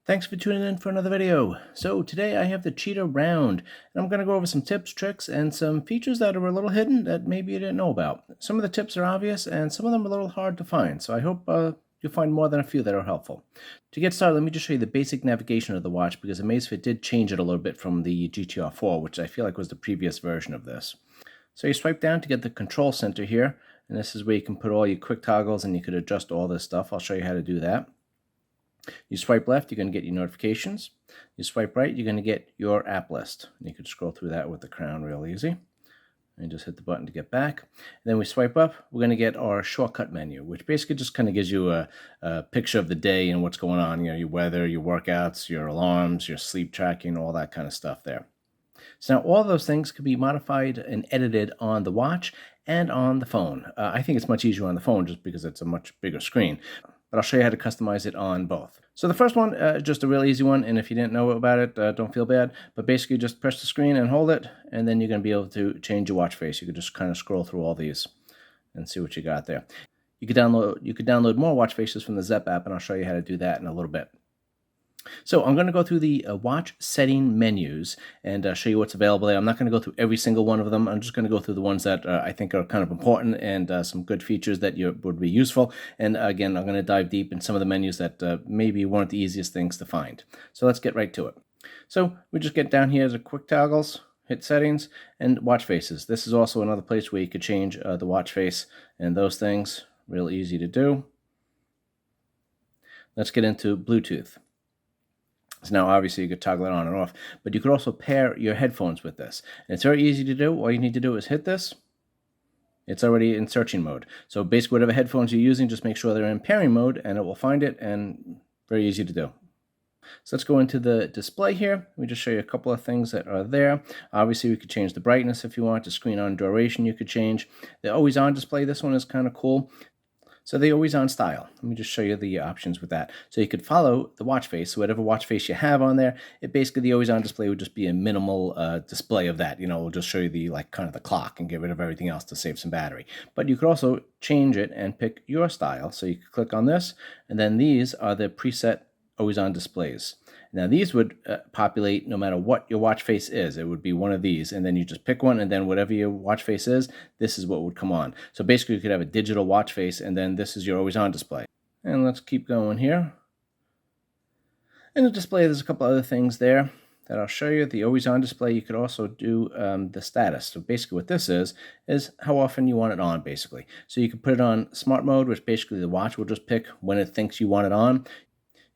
Thanks for tuning in for another video. So today I have the Cheetah Round, and I'm going to go over some tips, tricks, and some features that are a little hidden that maybe you didn't know about. Some of the tips are obvious, and some of them are a little hard to find, so I hope you'll find more than a few that are helpful. To get started, let me just show you the basic navigation of the watch, because Amazfit did change it a little bit from the GTR 4, which I feel like was the previous version of this. So you swipe down to get the control center here, and this is where you can put all your quick toggles and you could adjust all this stuff. I'll show you how to do that. You swipe left, you're going to get your notifications. You swipe right, you're going to get your app list. And you can scroll through that with the crown real easy. And just hit the button to get back. And then we swipe up, we're going to get our shortcut menu, which basically just kind of gives you a picture of the day and what's going on, your weather, your workouts, your alarms, your sleep tracking, all that kind of stuff there. So now all those things can be modified and edited on the watch and on the phone. I think it's much easier on the phone just because it's a much bigger screen. But I'll show you how to customize it on both. So the first one, just a real easy one, and if you didn't know about it, don't feel bad. But basically just press the screen and hold it, and then you're going to be able to change your watch face. You can just kind of scroll through all these and see what you got there. You could download more watch faces from the Zepp app, and I'll show you how to do that in a little bit. So I'm going to go through the watch setting menus and show you what's available there. I'm not going to go through every single one of them. I'm just going to go through the ones that I think are kind of important and some good features that would be useful. And again, I'm going to dive deep in some of the menus that maybe weren't the easiest things to find. So let's get right to it. So we just get down here to quick toggles, hit settings, and watch faces. This is also another place where you could change the watch face and those things. Real easy to do. Let's get into Bluetooth. So now obviously you could toggle it on and off, but you could also pair your headphones with this. And it's very easy to do. All you need to do is hit this. It's already in searching mode. So basically whatever headphones you're using, just make sure they're in pairing mode and it will find it, and very easy to do. So let's go into the display here. Let me just show you a couple of things that are there. Obviously we could change the brightness if you want. The screen on duration you could change. The always on display, this one is kind of cool. So the always on style. Let me just show you the options with that. So you could follow the watch face. So whatever watch face you have on there, it basically the always on display would just be a minimal display of that. It'll just show you the kind of the clock and get rid of everything else to save some battery. But you could also change it and pick your style. So you could click on this, and then these are the preset always on displays. Now these would populate no matter what your watch face is. It would be one of these, and then you just pick one, and then whatever your watch face is, this is what would come on. So basically you could have a digital watch face, and then this is your always on display. And let's keep going here. In the display there's a couple other things there that I'll show you. The always on display, you could also do the status. So basically what this is how often you want it on, basically. So you can put it on smart mode, which basically the watch will just pick when it thinks you want it on.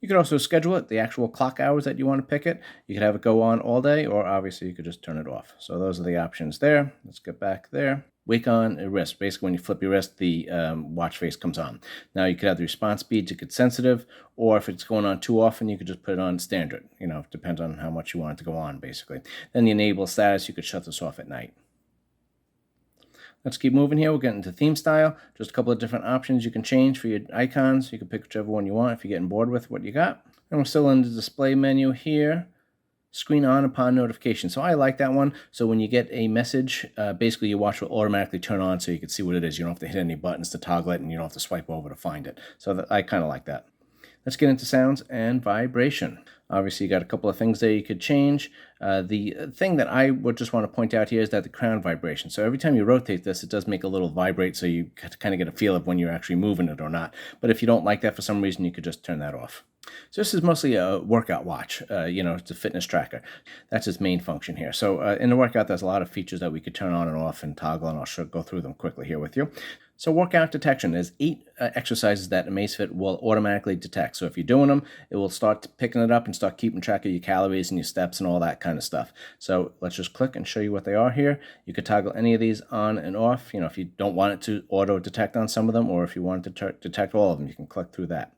You could also schedule it, the actual clock hours that you want to pick it. You could have it go on all day, or obviously you could just turn it off. So those are the options there. Let's get back there. Wake on a wrist. Basically, when you flip your wrist, the watch face comes on. Now you could have the response speed, you could sensitive, or if it's going on too often, you could just put it on standard. It depends on how much you want it to go on, basically. Then the enable status, you could shut this off at night. Let's keep moving here. We'll get into theme style. Just a couple of different options you can change for your icons. You can pick whichever one you want if you're getting bored with what you got. And we're still in the display menu here. Screen on upon notification. So I like that one. So when you get a message, basically your watch will automatically turn on so you can see what it is. You don't have to hit any buttons to toggle it, and you don't have to swipe over to find it. So I kind of like that. Let's get into sounds and vibration. Obviously, you got a couple of things there you could change. The thing that I would just want to point out here is that the crown vibration. So every time you rotate this, it does make a little vibrate, so you kind of get a feel of when you're actually moving it or not. But if you don't like that for some reason, you could just turn that off. So this is mostly a workout watch, it's a fitness tracker. That's its main function here. So in the workout, there's a lot of features that we could turn on and off and toggle, and I'll go through them quickly here with you. So workout detection, there's 8 exercises that Amazfit will automatically detect. So if you're doing them, it will start picking it up and start keeping track of your calories and your steps and all that kind of stuff. So let's just click and show you what they are here. You could toggle any of these on and off. If you don't want it to auto detect on some of them, or if you want it to detect all of them, you can click through that.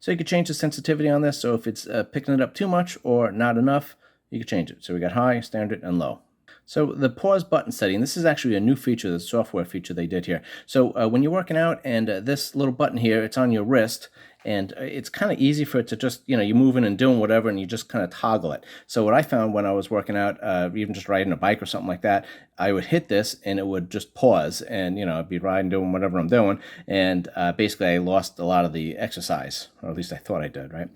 So you could change the sensitivity on this. So if it's picking it up too much or not enough, you can change it. So we got high, standard, and low. So the pause button setting, this is actually a new feature, the software feature they did here. So when you're working out and this little button here, it's on your wrist, and it's kind of easy for it to just, you're moving and doing whatever, and you just kind of toggle it. So what I found when I was working out, even just riding a bike or something like that, I would hit this and it would just pause, and I'd be riding, doing whatever I'm doing, and basically I lost a lot of the exercise, or at least I thought I did, right?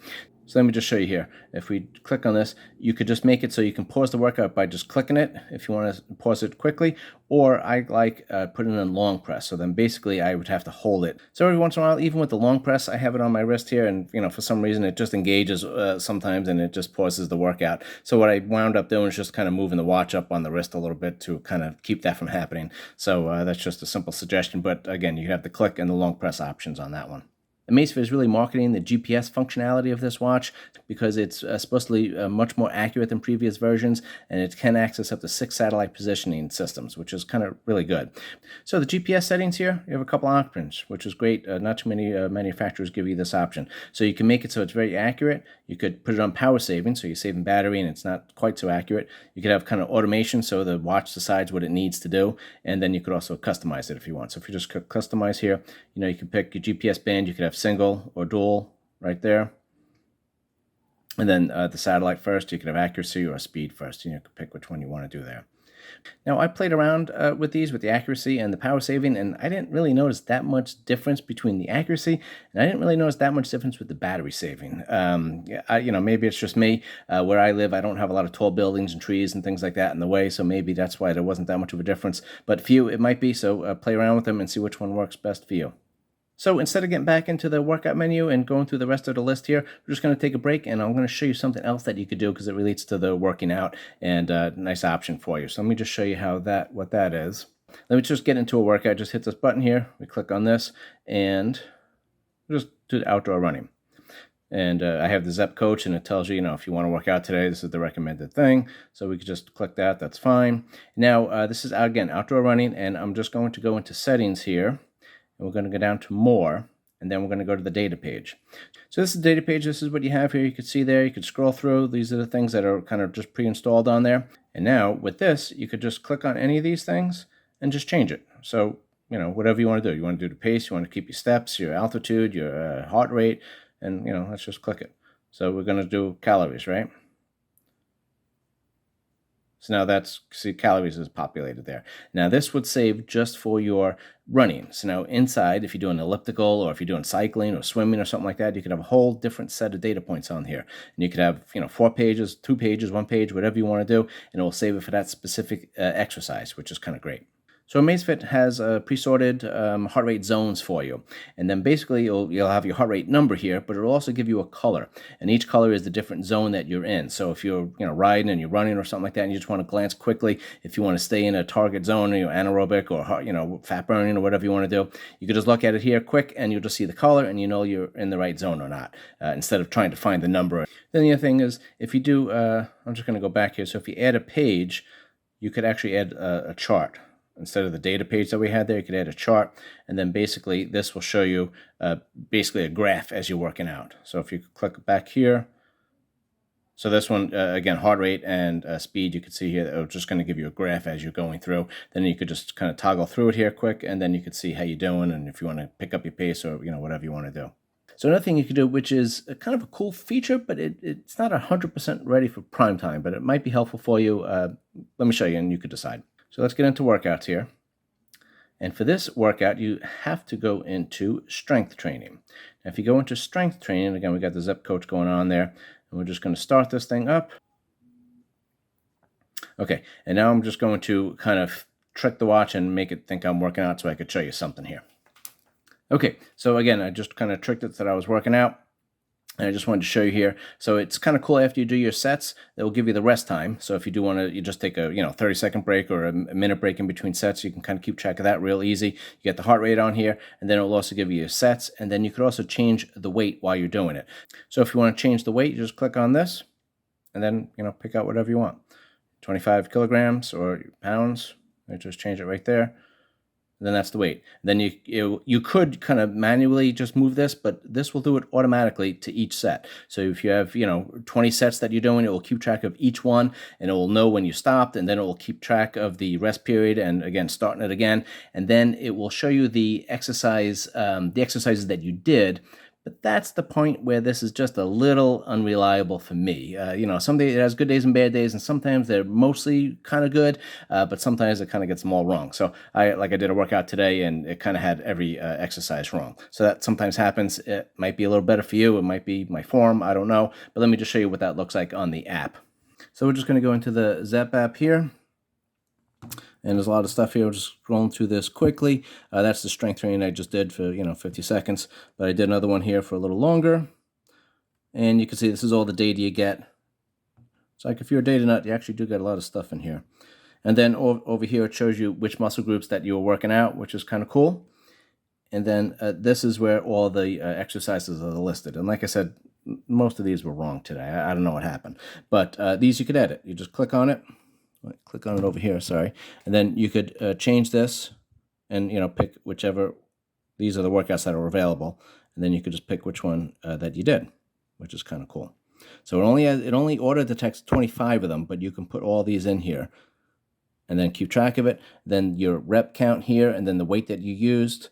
So let me just show you here. If we click on this, you could just make it so you can pause the workout by just clicking it if you want to pause it quickly, or I like putting it in long press. So then basically I would have to hold it. So every once in a while, even with the long press, I have it on my wrist here, and for some reason it just engages sometimes and it just pauses the workout. So what I wound up doing is just kind of moving the watch up on the wrist a little bit to kind of keep that from happening. So that's just a simple suggestion, but again, you have the click and the long press options on that one. Amazfit is really marketing the GPS functionality of this watch because it's supposed to be much more accurate than previous versions, and it can access up to 6 satellite positioning systems, which is kind of really good. So the GPS settings here, you have a couple options, which is great. Not too many manufacturers give you this option. So you can make it so it's very accurate. You could put it on power saving, so you're saving battery and it's not quite so accurate. You could have kind of automation, so the watch decides what it needs to do, and then you could also customize it if you want. So if you just click customize here, you can pick your GPS band. You could have single or dual right there, and then the satellite first. You could have accuracy or speed first. You can pick which one you want to do there. Now, I played around with these, with the accuracy and the power saving, and I didn't really notice that much difference between the accuracy, and I didn't really notice that much difference with the battery saving. Maybe it's just me. Where I live, I don't have a lot of tall buildings and trees and things like that in the way, so maybe that's why there wasn't that much of a difference. But for you, it might be, so play around with them and see which one works best for you. So instead of getting back into the workout menu and going through the rest of the list here, we're just going to take a break, and I'm going to show you something else that you could do because it relates to the working out, and a nice option for you. So let me just show you what that is. Let me just get into a workout. Just hit this button here. We click on this, and just do the outdoor running. And I have the Zepp coach, and it tells you, if you want to work out today, this is the recommended thing. So we could just click that. That's fine. Now, this is, again, outdoor running, and I'm just going to go into settings here. And we're going to go down to more, and then we're going to go to the data page. So this is the data page. This is what you have here. You can see there. You could scroll through. These are the things that are kind of just pre-installed on there. And now with this, you could just click on any of these things and just change it. So, whatever you want to do. You want to do the pace. You want to keep your steps, your altitude, your heart rate, and, let's just click it. So we're going to do calories, right? So now see, calories is populated there. Now this would save just for your running. So now inside, if you're doing elliptical or if you're doing cycling or swimming or something like that, you could have a whole different set of data points on here. And you could have, 4 pages, 2 pages, 1 page, whatever you want to do, and it will save it for that specific exercise, which is kind of great. So Amazfit has pre-sorted heart rate zones for you. And then basically you'll have your heart rate number here, but it'll also give you a color. And each color is the different zone that you're in. So if you're riding and you're running or something like that, and you just want to glance quickly, if you want to stay in a target zone, anaerobic or fat burning or whatever you want to do, you can just look at it here quick and you'll just see the color and you're in the right zone or not, instead of trying to find the number. Then the other thing is, if you do, I'm just going to go back here. So if you add a page, you could actually add a chart. Instead of the data page that we had there, you could add a chart, and then basically this will show you basically a graph as you're working out. So if you click back here, so this one, again, heart rate and speed, you can see here, it's just going to give you a graph as you're going through. Then you could just kind of toggle through it here quick, and then you could see how you're doing, and if you want to pick up your pace or, whatever you want to do. So another thing you could do, which is kind of a cool feature, but it's not 100% ready for prime time, but it might be helpful for you. Let me show you, and you could decide. So let's get into workouts here. And for this workout, you have to go into strength training. Now, if you go into strength training, again, we got the Zepp coach going on there, and we're just going to start this thing up. Okay, and now I'm just going to kind of trick the watch and make it think I'm working out so I could show you something here. Okay, so again, I just kind of tricked it that I was working out. And I just wanted to show you here. So it's kind of cool after you do your sets, it will give you the rest time. So if you do want to, you just take a 30-second break or a minute break in between sets, you can kind of keep track of that real easy. You get the heart rate on here, and then it will also give you your sets, and then you could also change the weight while you're doing it. So if you want to change the weight, you just click on this, and then pick out whatever you want, 25 kilograms or pounds. I just change it right there. Then that's the weight. Then you could kind of manually just move this, but this will do it automatically to each set. So if you have 20 sets that you're doing, it will keep track of each one, and it will know when you stopped, and then it will keep track of the rest period, and again starting it again, and then it will show you the exercises that you did But that's the point where this is just a little unreliable for me. Some days it has good days and bad days, and sometimes they're mostly kind of good, but sometimes it kind of gets them all wrong. So I did a workout today, and it kind of had every exercise wrong. So that sometimes happens. It might be a little better for you. It might be my form. I don't know. But let me just show you what that looks like on the app. So we're just going to go into the Zepp app here. And there's a lot of stuff here. I'm just scrolling through this quickly. That's the strength training I just did for 50 seconds. But I did another one here for a little longer. And you can see this is all the data you get. It's like if you're a data nut, you actually do get a lot of stuff in here. And then over here it shows you which muscle groups that you were working out, which is kind of cool. And then this is where all the exercises are listed. And like I said, most of these were wrong today. I don't know what happened. But these you could edit. You just click on it. Click on it over here, sorry. And then you could change this and, pick whichever. These are the workouts that are available. And then you could just pick which one that you did, which is kind of cool. So it only auto detects 25 of them, but you can put all these in here and then keep track of it. Then your rep count here, and then the weight that you used,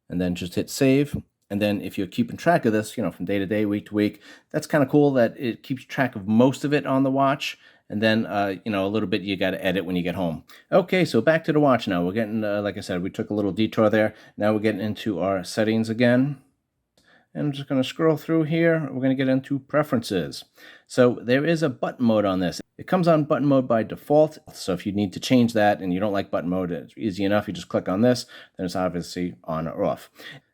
and then just hit save. And then if you're keeping track of this, from day to day, week to week, that's kind of cool that it keeps track of most of it on the watch. And then, a little bit you got to edit when you get home. Okay, so back to the watch now. We're getting, like I said, we took a little detour there. Now we're getting into our settings again. And I'm just going to scroll through here. We're going to get into preferences. So there is a button mode on this. It comes on button mode by default. So if you need to change that and you don't like button mode, it's easy enough. You just click on this, then it's obviously on or off.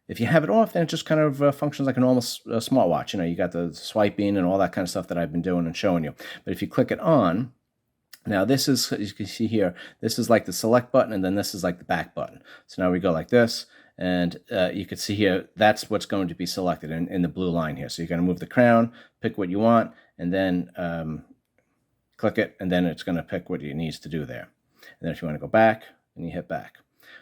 If you have it off, then it just kind of functions like a normal smartwatch. You got the swiping and all that kind of stuff that I've been doing and showing you. But if you click it on, now this is, as you can see here, this is like the select button, and then this is like the back button. So now we go like this, and you can see here, that's what's going to be selected in the blue line here. So you're going to move the crown, pick what you want, and then click it, and then it's going to pick what it needs to do there. And then if you want to go back, then you hit back.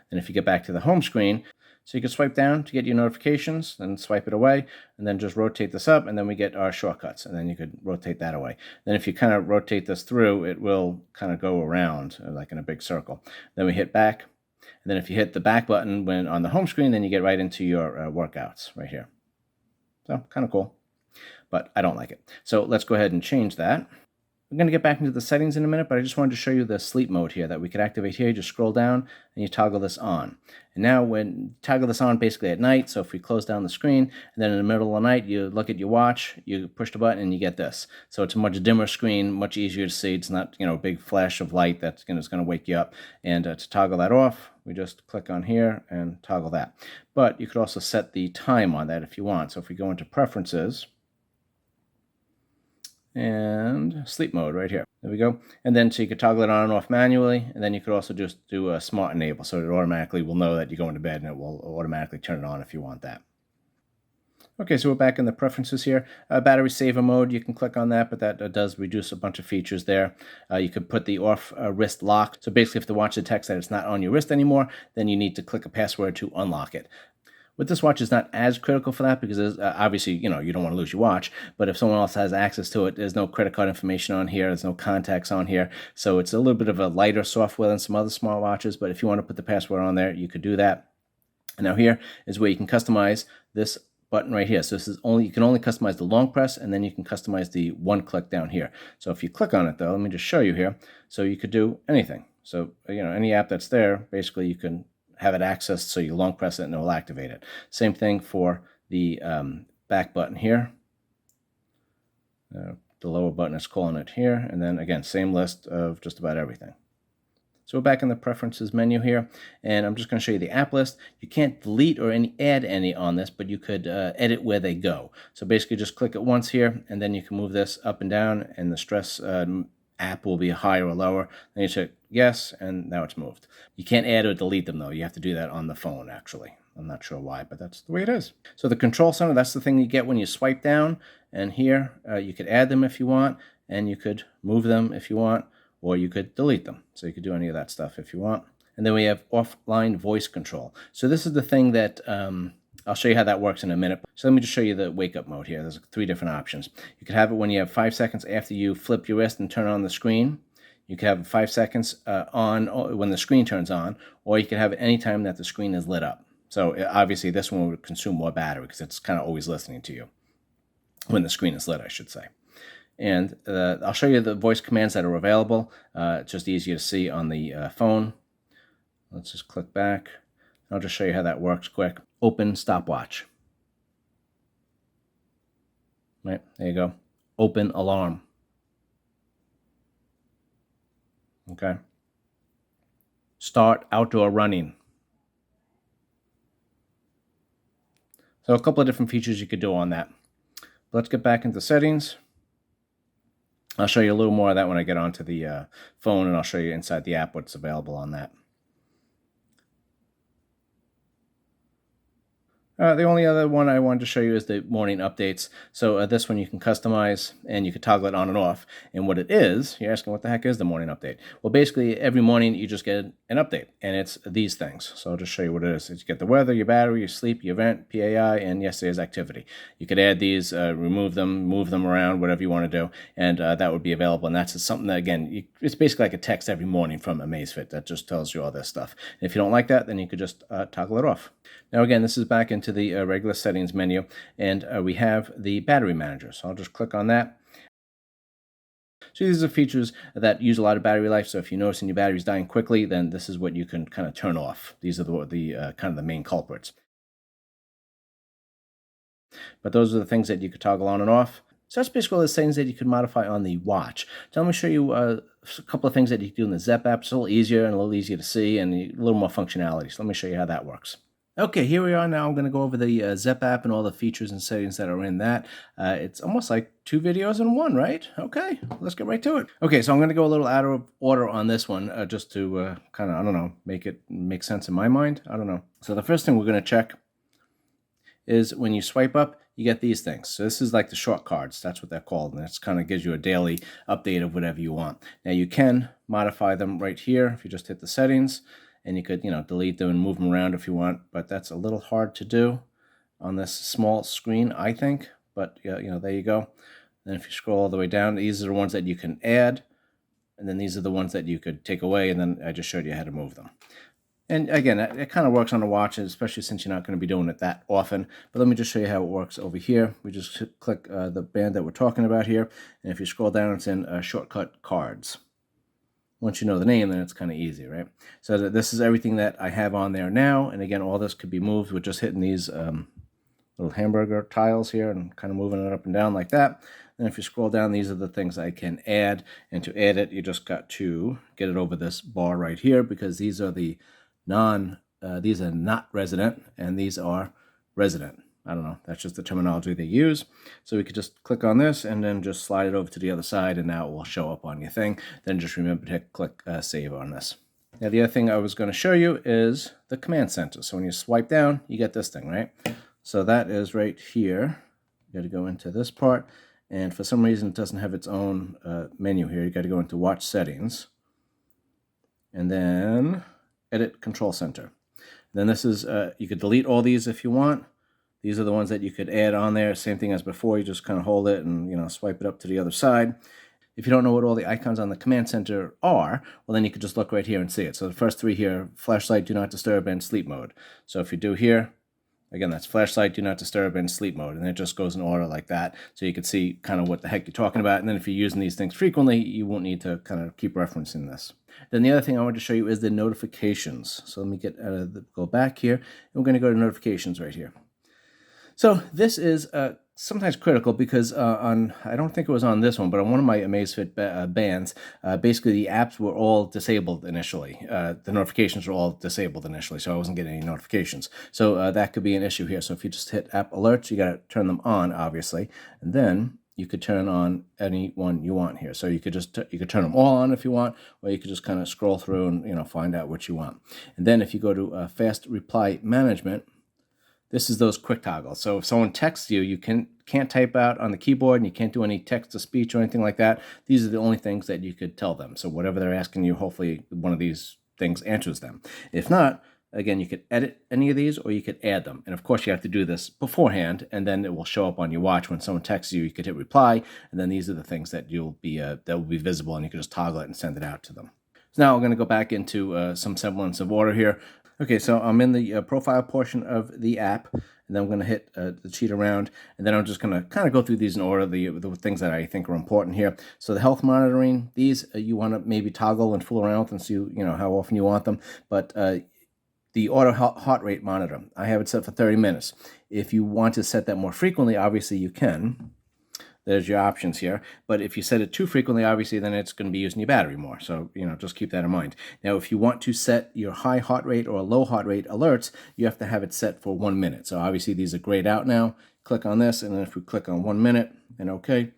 And if you get back to the home screen, so you can swipe down to get your notifications, then swipe it away, and then just rotate this up, and then we get our shortcuts, and then you could rotate that away. Then if you kind of rotate this through, it will kind of go around like in a big circle. Then we hit back, and then if you hit the back button when on the home screen, then you get right into your workouts right here. So kind of cool, but I don't like it. So let's go ahead and change that. We're going to get back into the settings in a minute, but I just wanted to show you the sleep mode here that we could activate here. You just scroll down and you toggle this on. And now when you toggle this on basically at night, so if we close down the screen and then in the middle of the night you look at your watch, you push the button and you get this. So it's a much dimmer screen, much easier to see. It's not a big flash of light that's going to wake you up. And to toggle that off, we just click on here and toggle that. But you could also set the time on that if you want. So if we go into preferences, and sleep mode right here. There we go. And then so you could toggle it on and off manually, and then you could also just do a smart enable, so it automatically will know that you're going to bed, and it will automatically turn it on if you want that. Okay, so we're back in the preferences here. Battery saver mode, you can click on that, but that does reduce a bunch of features there. You could put the off wrist lock. So basically if the watch detects that it's not on your wrist anymore, then you need to click a password to unlock it. With this watch is not as critical for that because obviously, you don't want to lose your watch, but if someone else has access to it, there's no credit card information on here, there's no contacts on here, so it's a little bit of a lighter software than some other smartwatches, but if you want to put the password on there, you could do that. And now here is where you can customize this button right here. So this is you can only customize the long press, and then you can customize the one click down here. So if you click on it though, let me just show you here. So you could do anything. So, any app that's there, basically you can have it accessed, so you long press it and it will activate it. Same thing for the back button here. The lower button is calling it here, and then again, same list of just about everything. So we're back in the preferences menu here, and I'm just going to show you the app list. You can't delete or add any on this, but you could edit where they go. So basically just click it once here, and then you can move this up and down, and the stress app will be higher or lower. Then you check yes, and now it's moved. You can't add or delete them though. You have to do that on the phone actually. I'm not sure why, but that's the way it is. So the control center, that's the thing you get when you swipe down, and here you could add them if you want, and you could move them if you want, or you could delete them. So you could do any of that stuff if you want. And then we have offline voice control. So this is the thing that I'll show you how that works in a minute. So let me just show you the wake up mode here. There's 3 different options. You could have it when you have 5 seconds after you flip your wrist and turn on the screen. You could have 5 seconds on when the screen turns on, or you could have it anytime that the screen is lit up. So obviously this one would consume more battery because it's kind of always listening to you when the screen is lit, I should say. And I'll show you the voice commands that are available. It's just easier to see on the phone. Let's just click back. I'll just show you how that works quick. Open stopwatch. Right, there you go. Open alarm. Okay. Start outdoor running. So a couple of different features you could do on that. Let's get back into settings. I'll show you a little more of that when I get onto the phone, and I'll show you inside the app what's available on that. The only other one I wanted to show you is the morning updates. So this one you can customize, and you can toggle it on and off. And what it is, you're asking what the heck is the morning update? Well, basically every morning you just get an update, and it's these things. So I'll just show you what it is. You get the weather, your battery, your sleep, your event, PAI, and yesterday's activity. You could add these, remove them, move them around, whatever you want to do, and that would be available. And that's something that, again, it's basically like a text every morning from Amazfit that just tells you all this stuff. And if you don't like that, then you could just toggle it off. Now again, this is back into the regular settings menu, and we have the battery manager. So I'll just click on that. So these are features that use a lot of battery life. So if you're noticing your battery's dying quickly, then this is what you can kind of turn off. These are the kind of the main culprits. But those are the things that you could toggle on and off. So that's basically all the settings that you could modify on the watch. So let me show you a couple of things that you can do in the Zepp app. It's a little easier and a little easier to see, and a little more functionality. So let me show you how that works. Okay, here we are now. I'm going to go over the Zepp app and all the features and settings that are in that. It's almost like 2 videos in one, right? Okay, let's get right to it. Okay, so I'm going to go a little out of order on this one just to kind of, I don't know, make it make sense in my mind. I don't know. So the first thing we're going to check is when you swipe up, you get these things. So this is like the short cards. That's what they're called. And it kind of gives you a daily update of whatever you want. Now you can modify them right here if you just hit the settings. And you could, delete them and move them around if you want, but that's a little hard to do on this small screen, I think. But, there you go. Then if you scroll all the way down, these are the ones that you can add, and then these are the ones that you could take away, and then I just showed you how to move them. And again, it kind of works on a watch, especially since you're not going to be doing it that often. But let me just show you how it works over here. We just click the band that we're talking about here, and if you scroll down, it's in shortcut cards. Once you know the name, then it's kind of easy, right? So this is everything that I have on there now. And again, all this could be moved with just hitting these little hamburger tiles here and kind of moving it up and down like that. And if you scroll down, these are the things I can add. And to add it, you just got to get it over this bar right here, because these are the these are not resident, and these are resident. I don't know, that's just the terminology they use. So we could just click on this and then just slide it over to the other side, and now it will show up on your thing. Then just remember to click save on this. Now the other thing I was going to show you is the command center. So when you swipe down, you get this thing, right? So that is right here. You got to go into this part, and for some reason it doesn't have its own menu here. You got to go into watch settings, and then edit control center. Then this is, you could delete all these if you want. These are the ones that you could add on there. Same thing as before. You just kind of hold it and, swipe it up to the other side. If you don't know what all the icons on the command center are, well, then you could just look right here and see it. So the first 3 here, flashlight, do not disturb, and sleep mode. So if you do here, again, that's flashlight, do not disturb, and sleep mode. And it just goes in order like that. So you can see kind of what the heck you're talking about. And then if you're using these things frequently, you won't need to kind of keep referencing this. Then the other thing I want to show you is the notifications. So let me go back here. And we're going to go to notifications right here. So this is sometimes critical because I don't think it was on this one, but on one of my Amazfit bands, basically the apps were all disabled initially. The notifications were all disabled initially, so I wasn't getting any notifications. So that could be an issue here. So if you just hit app alerts, you got to turn them on, obviously, and then you could turn on any one you want here. So you could just you could turn them all on if you want, or you could just kind of scroll through and find out what you want. And then if you go to fast reply management, this is those quick toggles. So if someone texts you, you can't type out on the keyboard, and you can't do any text-to-speech or anything like that. These are the only things that you could tell them. So whatever they're asking you, hopefully one of these things answers them. If not, again, you could edit any of these, or you could add them. And of course, you have to do this beforehand, and then it will show up on your watch. When someone texts you, you could hit reply, and then these are the things that you'll be that will be visible, and you can just toggle it and send it out to them. So now we're going to go back into some semblance of order here. Okay, so I'm in the profile portion of the app, and then I'm going to hit the cheat around, and then I'm just going to kind of go through these in order, the things that I think are important here. So the health monitoring, these you want to maybe toggle and fool around with and see how often you want them. But the auto heart rate monitor, I have it set for 30 minutes. If you want to set that more frequently, obviously you can. There's your options here. But if you set it too frequently, obviously, then it's going to be using your battery more. So, just keep that in mind. Now, if you want to set your high heart rate or low heart rate alerts, you have to have it set for 1 minute. So obviously these are grayed out now. Click on this, and then if we click on 1 minute, and okay.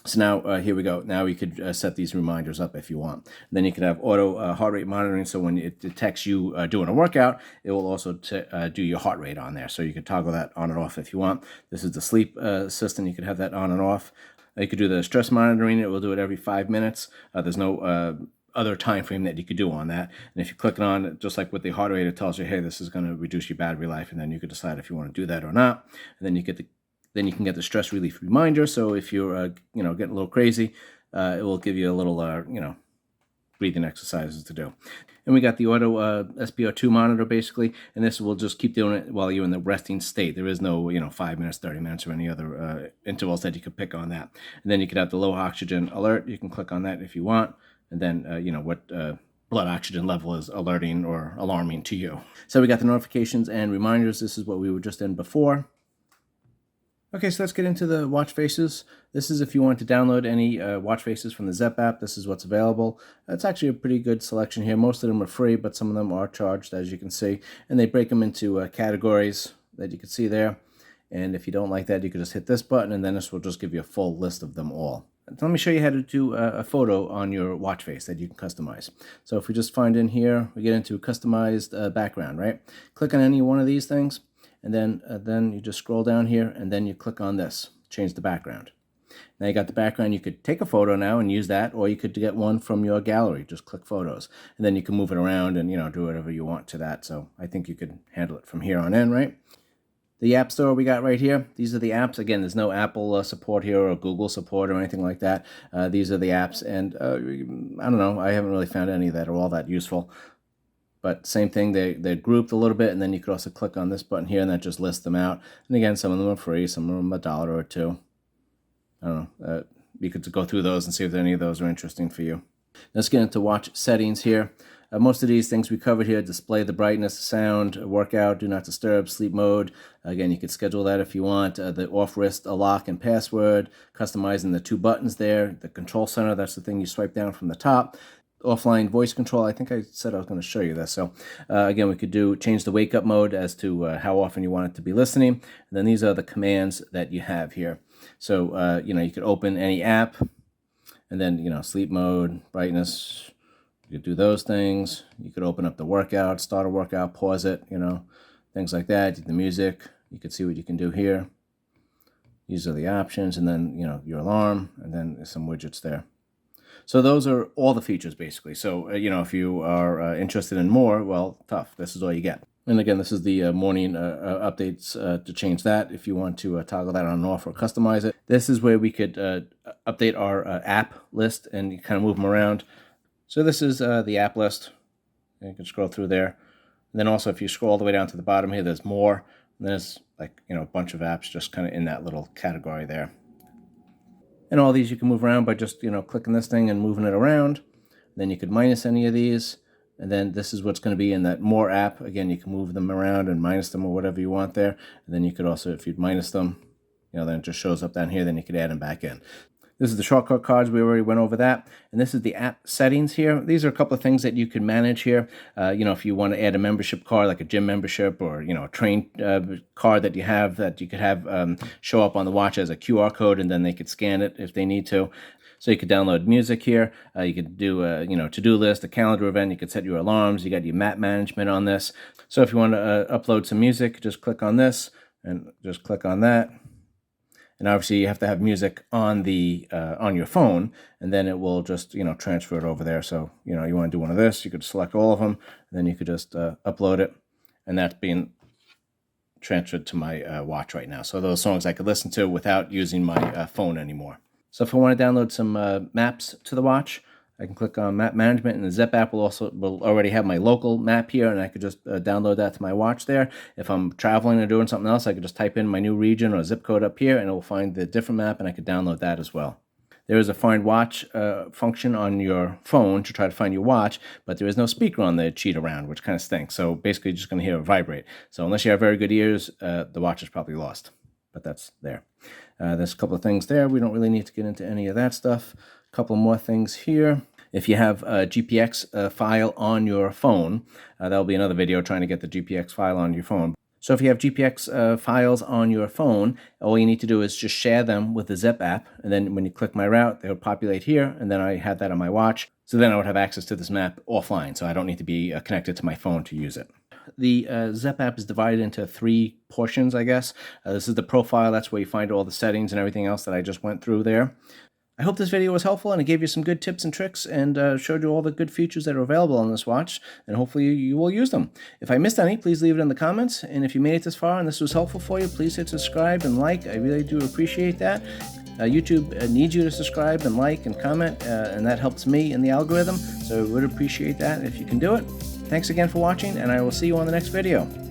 So now here we go. Now you could set these reminders up if you want. And then you can have auto heart rate monitoring. So when it detects you doing a workout, it will also do your heart rate on there. So you can toggle that on and off if you want. This is the sleep assistant. You can have that on and off. You could do the stress monitoring. It will do it every 5 minutes. There's no other time frame that you could do on that. And if you click it on, just like with the heart rate, it tells you, hey, this is going to reduce your battery life. And then you could decide if you want to do that or not. And then you can get the stress relief reminder. So if you're, getting a little crazy, it will give you a little, breathing exercises to do. And we got the auto SpO2 monitor basically, and this will just keep doing it while you're in the resting state. There is no, 5 minutes, 30 minutes, or any other intervals that you could pick on that. And then you could have the low oxygen alert. You can click on that if you want, and then what blood oxygen level is alerting or alarming to you. So we got the notifications and reminders. This is what we were just in before. Okay, so let's get into the watch faces. This is if you want to download any watch faces from the Zepp app. This is what's available. It's actually a pretty good selection here. Most of them are free, but some of them are charged, as you can see. And they break them into categories that you can see there. And if you don't like that, you can just hit this button, and then this will just give you a full list of them all. Let me show you how to do a photo on your watch face that you can customize. So if we just find in here, we get into customized background, right? Click on any one of these things. And then you just scroll down here, and then you click on this, change the background. Now you got the background. You could take a photo now and use that, or you could get one from your gallery. Just click photos, and then you can move it around and do whatever you want to that. So I think you could handle it from here on in, right? The App Store we got right here. These are the apps. Again, there's no Apple support here or Google support or anything like that. These are the apps, and I don't know. I haven't really found any that are all that useful. But same thing, they're grouped a little bit, and then you could also click on this button here, and that just lists them out. And again, some of them are free, some of them are $1 or $2. I don't know. You could go through those and see if any of those are interesting for you. Let's get into watch settings here. Most of these things we covered here: display, the brightness, sound, workout, do not disturb, sleep mode. Again, you could schedule that if you want. The off wrist lock and password, customizing the 2 buttons there. The control center, that's the thing you swipe down from the top. Offline voice control. I think I said I was going to show you this. So again, we could change the wake up mode as to how often you want it to be listening. And then these are the commands that you have here. So you could open any app, and then sleep mode, brightness. You could do those things. You could open up the workout, start a workout, pause it. Things like that. The music. You could see what you can do here. These are the options, and then your alarm, and then some widgets there. So those are all the features, basically. So, if you are interested in more, well, tough. This is all you get. And again, this is the morning updates to change that if you want to toggle that on and off or customize it. This is where we could update our app list and kind of move them around. So this is the app list. You can scroll through there. And then also, if you scroll all the way down to the bottom here, there's more. And there's a bunch of apps just kind of in that little category there. And all these you can move around by just, clicking this thing and moving it around. Then you could minus any of these. And then this is what's going to be in that more app. Again, you can move them around and minus them or whatever you want there. And then you could also, if you'd minus them, then it just shows up down here. Then you could add them back in. This is the shortcut cards. We already went over that. And this is the app settings here. These are a couple of things that you can manage here. If you want to add a membership card, like a gym membership, or, a train card that you have that you could have show up on the watch as a QR code, and then they could scan it if they need to. So you could download music here. You could do a to-do list, a calendar event. You could set your alarms. You got your map management on this. So if you want to upload some music, just click on this and just click on that. And obviously you have to have music on the on your phone, and then it will just transfer it over there. So you want to do one of this, you could select all of them, and then you could just upload it, and that's being transferred to my watch right now. So those songs I could listen to without using my phone anymore. So if I want to download some maps to the watch, I can click on map management, and the Zepp app will already have my local map here, and I could just download that to my watch there. If I'm traveling or doing something else, I could just type in my new region or zip code up here, and it will find the different map, and I could download that as well. There is a find watch function on your phone to try to find your watch, but there is no speaker on the Cheetah Round, which kind of stinks. So basically, you're just going to hear it vibrate. So unless you have very good ears, the watch is probably lost. But that's there. There's a couple of things there. We don't really need to get into any of that stuff. A couple more things here. If you have a GPX file on your phone, that'll be another video trying to get the GPX file on your phone. So if you have GPX files on your phone, all you need to do is just share them with the Zepp app, and then when you click my route, they'll populate here, and then I had that on my watch. So then I would have access to this map offline, so I don't need to be connected to my phone to use it. The Zepp app is divided into 3 portions, I guess. This is the profile. That's where you find all the settings and everything else that I just went through there. I hope this video was helpful and it gave you some good tips and tricks and showed you all the good features that are available on this watch, and hopefully you will use them. If I missed any, please leave it in the comments, and if you made it this far and this was helpful for you, please hit subscribe and like. I really do appreciate that. YouTube needs you to subscribe and like and comment, and that helps me in the algorithm, so I would appreciate that if you can do it. Thanks again for watching, and I will see you on the next video.